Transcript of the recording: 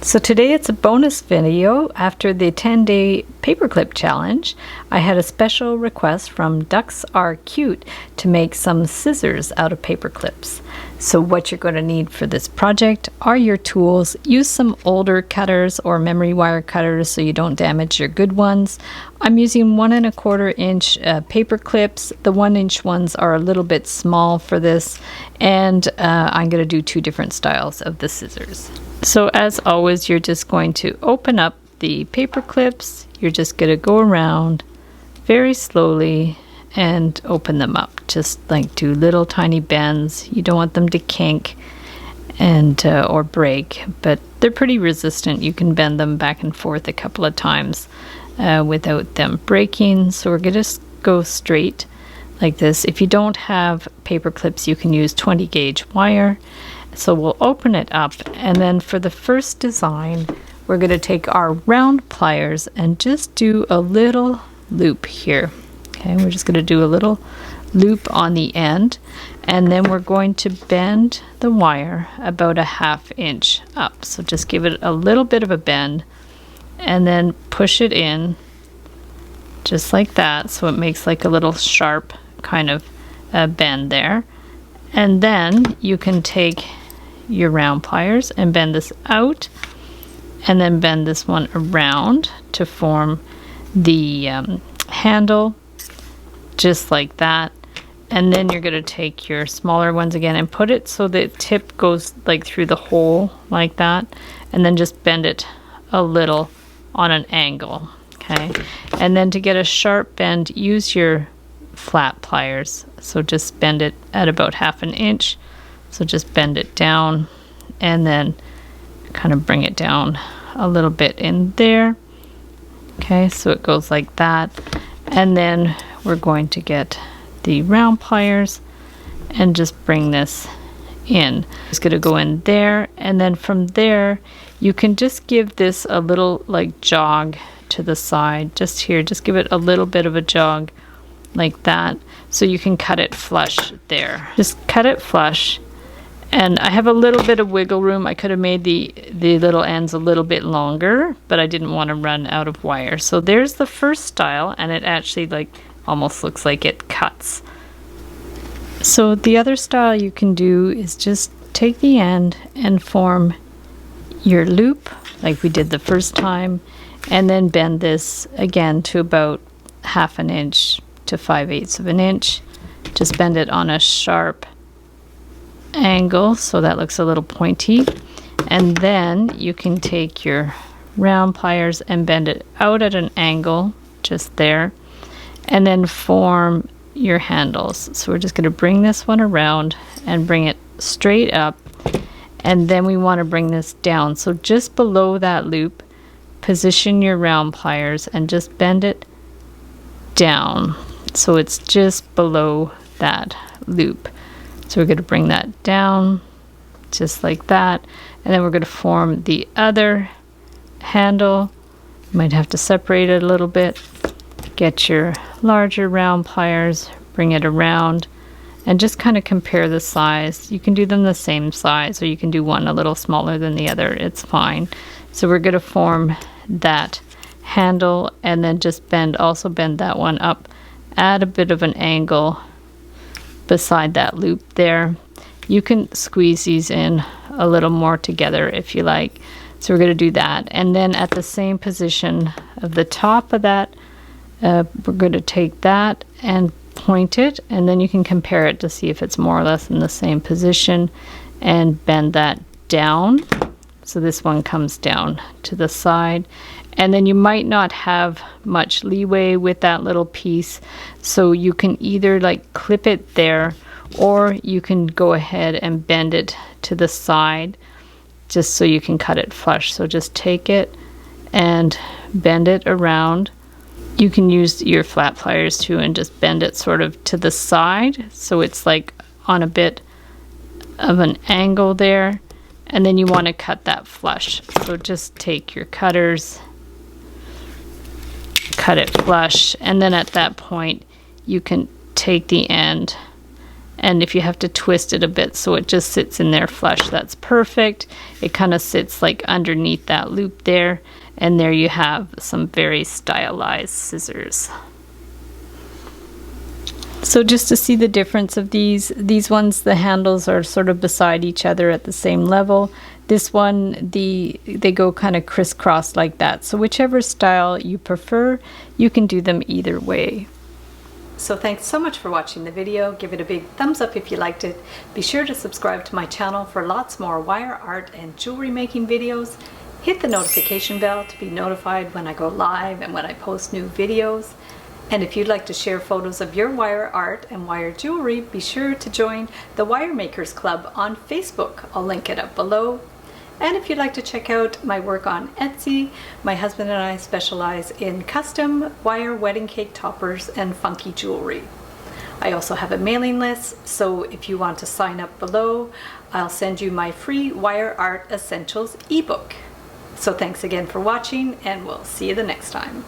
So today it's a bonus video. After the 10-day paperclip challenge, I had a special request from Ducks Are Cute to make some scissors out of paper clips. So what you're going to need for this project are your tools. Use some older cutters or memory wire cutters so you don't damage your good ones. I'm using 1 1/4 inch paper clips. The 1-inch ones are a little bit small for this, and I'm going to do 2 different styles of the scissors. So as always, you're just going to open up the paper clips. You're just going to go around very slowly and open them up. Just like do little tiny bends. You don't want them to kink and or break, but they're pretty resistant. You can bend them back and forth a couple of times without them breaking. So we're going to go straight like this. If you don't have paper clips, you can use 20 gauge wire. So we'll open it up, and then for the first design, we're going to take our round pliers and just do a little loop here. Okay, we're just going to do a little loop on the end, and then we're going to bend the wire about 1/2 inch up. So just give it a little bit of a bend, and then push it in just like that, so it makes like a little sharp kind of bend there. And then you can take your round pliers and bend this out, and then bend this one around to form the handle, just like that. And then you're going to take your smaller ones again and put it so the tip goes like through the hole like that, and then just bend it a little on an angle. Okay, and then to get a sharp bend, use your flat pliers. So just bend it at about 1/2 inch. So just bend it down and then kind of bring it down a little bit in there. Okay, so it goes like that. And then we're going to get the round pliers and just bring this in. It's going to go in there, and then from there you can just give this a little like jog to the side. Just here, just give it a little bit of a jog like that, so you can cut it flush there. Just cut it flush. And I have a little bit of wiggle room. I could have made the little ends a little bit longer, but I didn't want to run out of wire. So there's the first style, and it actually like almost looks like it cuts. So the other style you can do is just take the end and form your loop like we did the first time, and then bend this again to about 1/2 inch to 5/8 of an inch. Just bend it on a sharp angle so that looks a little pointy, and then you can take your round pliers and bend it out at an angle just there, and then form your handles. So we're just going to bring this one around and bring it straight up, and then we want to bring this down. So just below that loop, position your round pliers and just bend it down so it's just below that loop. So we're going to bring that down just like that, and then we're going to form the other handle. You might have to separate it a little bit. Get your larger round pliers, bring it around, and just kind of compare the size. You can do them the same size, or you can do one a little smaller than the other. It's fine. So we're going to form that handle, and then just also bend that one up at a bit of an angle beside that loop there. You can squeeze these in a little more together if you like. So we're going to do that, and then at the same position of the top of that, we're going to take that and point it, and then you can compare it to see if it's more or less in the same position, and bend that down. So this one comes down to the side, and then you might not have much leeway with that little piece, so you can either like clip it there, or you can go ahead and bend it to the side just so you can cut it flush. So just take it and bend it around. You can use your flat pliers too and just bend it sort of to the side so it's like on a bit of an angle there, and then you want to cut that flush. So just take your cutters, cut it flush, and then at that point you can take the end And if you have to twist it a bit so it just sits in there flush, that's perfect. It kind of sits like underneath that loop there, and there you have some very stylized scissors. So just to see the difference of these ones, the handles are sort of beside each other at the same level. This one, they go kind of crisscross like that. So whichever style you prefer, you can do them either way. So thanks so much for watching the video. Give it a big thumbs up if you liked it. Be sure to subscribe to my channel for lots more wire art and jewelry making videos. Hit the notification bell to be notified when I go live and when I post new videos. And if you'd like to share photos of your wire art and wire jewelry, be sure to join the Wire Makers Club on Facebook. I'll link it up below. And if you'd like to check out my work on Etsy, my husband and I specialize in custom wire wedding cake toppers and funky jewelry. I also have a mailing list, so if you want to sign up below, I'll send you my free Wire Art Essentials ebook. So thanks again for watching, and we'll see you the next time.